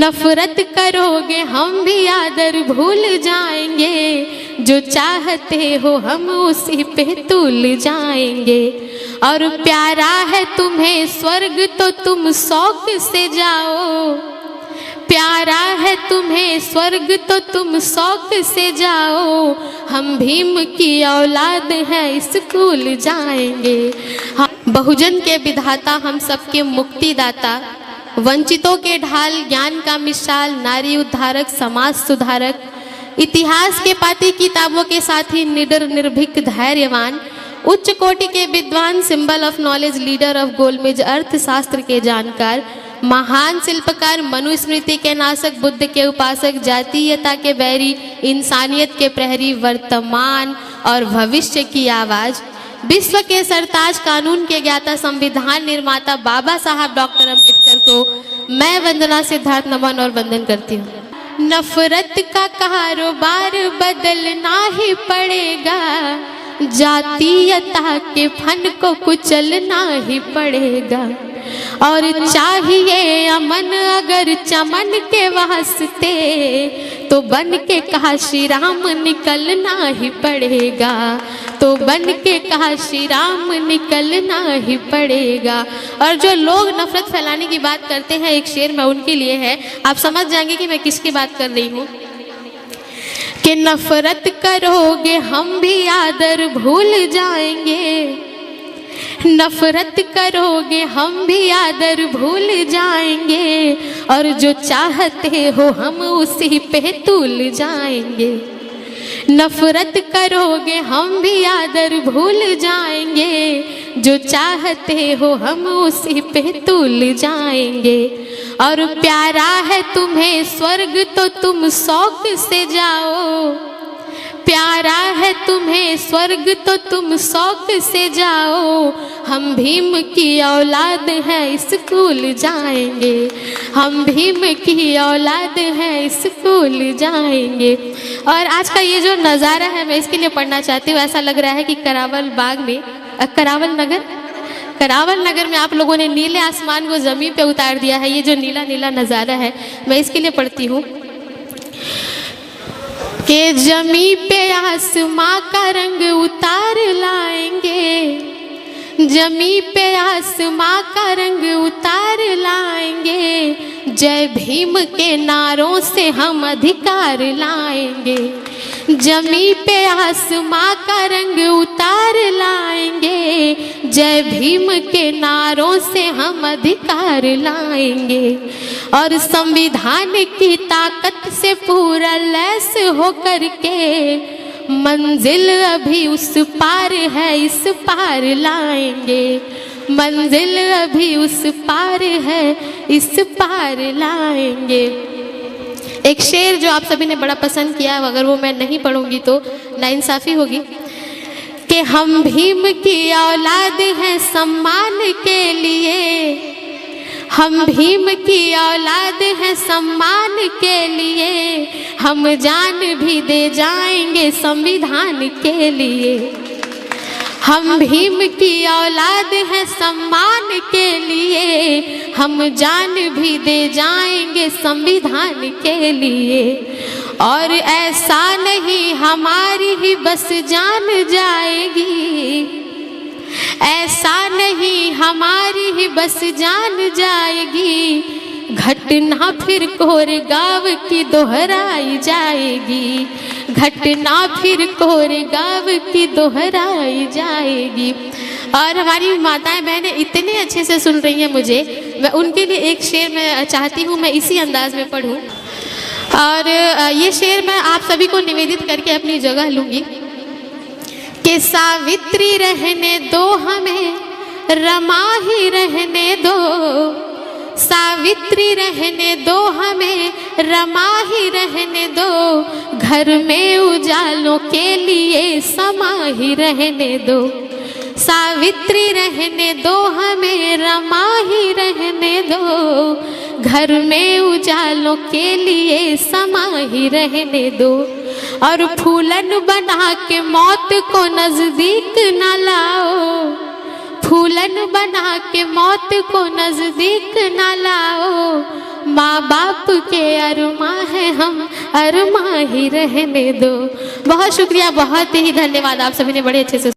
नफरत करोगे हम भी आदर भूल जाएंगे, जो चाहते हो हम उसी पे तुल जाएंगे। और प्यारा है तुम्हें स्वर्ग तो तुम शौक से जाओ, प्यारा है तुम्हें स्वर्ग तो तुम शौक से जाओ। हम भीम की औलाद हैं स्कूल जाएंगे। बहुजन के विधाता, हम सबके मुक्तिदाता, वंचितों के ढाल, ज्ञान का मिसाल, नारी उद्धारक, समाज सुधारक, इतिहास के पाती किताबों के साथ ही निडर निर्भीक धैर्यवान, उच्च कोटि के विद्वान, symbol of knowledge, leader of गोलमेज, अर्थशास्त्र के जानकार, महान शिल्पकार, मनुस्मृति के नाशक, बुद्ध के उपासक, जातीयता के बैरी, इंसानियत के प्रहरी, वर्तमान और भविष्य की आवाज, विश्व के सरताज, कानून के ज्ञाता, संविधान निर्माता बाबा साहब डॉक्टर अम्बेडकर को मैं वंदना सिद्धार्थ नमन और वंदन करती हूँ। नफरत का कारोबार बदलना ही पड़ेगा, जातीयता के फन को कुचलना ही पड़ेगा। और चाहिए अमन अगर चमन के वास्ते, तो बन के काशी राम निकलना ही पड़ेगा, तो बन के काशी राम निकलना ही पड़ेगा। और जो लोग नफरत फैलाने की बात करते हैं, एक शेर में उनके लिए है, आप समझ जाएंगे कि मैं किसकी बात कर रही हूँ। कि नफरत करोगे हम भी आदर भूल जाएंगे, नफरत करोगे हम भी आदर भूल जाएंगे। और जो चाहते हो हम उसी पे तुल जाएंगे। नफरत करोगे हम भी आदर भूल जाएंगे, जो चाहते हो हम उसी पे तुल जाएंगे। और प्यारा है तुम्हें स्वर्ग तो तुम शौक से जाओ, प्यारा है तुम्हें स्वर्ग तो तुम शौक से जाओ। हम भीम की औलाद हैं स्कूल जाएंगे, हम भीम की औलाद हैं स्कूल जाएंगे। और आज का ये जो नज़ारा है मैं इसके लिए पढ़ना चाहती हूँ। ऐसा लग रहा है कि करावल बाग में, करावल नगर में आप लोगों ने नीले आसमान को ज़मीन पे उतार दिया है। ये जो नीला नीला नज़ारा है मैं इसके लिए पढ़ती हूँ। के जमी पे आसमां का रंग उतार लाएंगे, जमी पे आसमां का रंग उतार लाएंगे। जय भीम के नारों से हम अधिकार लाएंगे, जमी पे आसमां का रंग उतार लाएंगे। जय भीम के नारों से हम अधिकार लाएंगे। और संविधान की ताकत से पूरा लैस होकर के, मंजिल अभी उस पार है इस पार लाएंगे, मंजिल अभी उस पार है इस पार लाएंगे। एक शेर जो आप सभी ने बड़ा पसंद किया, अगर वो मैं नहीं पढ़ूंगी तो नाइंसाफ़ी होगी। कि हम भीम की औलाद हैं सम्मान के लिए, हम भीम की औलाद हैं सम्मान के लिए। हम जान भी दे जाएंगे संविधान के लिए, हम भीम की औलाद हैं सम्मान के लिए। हम जान भी दे जाएंगे संविधान के लिए। और ऐसा नहीं हमारी ही बस जान जाएगी, ऐसा नहीं हमारी ही बस जान जाएगी। घटना फिर कोरेगांव की दोहराई जाएगी, घटना फिर कोरेगांव की दोहराई जाएगी। और हमारी माताएं बहनें इतने अच्छे से सुन रही हैं मुझे, मैं उनके लिए एक शेर मैं चाहती हूँ मैं इसी अंदाज में पढ़ूँ। और ये शेर मैं आप सभी को निवेदित करके अपनी जगह लूँगी। कि सावित्री रहने दो हमें, रमा ही रहने दो, सावित्री रहने दो हमें, रमा ही रहने दो। घर में उजालों के लिए समा ही रहने दो, सावित्री रहने दो हमें, रमा ही रहने दो। घर में उजालों के लिए समा ही रहने दो। और फूलन बना के मौत को नजदीक न लाओ, फूलन बना के मौत को नजदीक न लाओ। माँ बाप के अरमा है हम अरमा ही रहने दो। बहुत शुक्रिया, बहुत ही धन्यवाद, आप सभी ने बड़े अच्छे से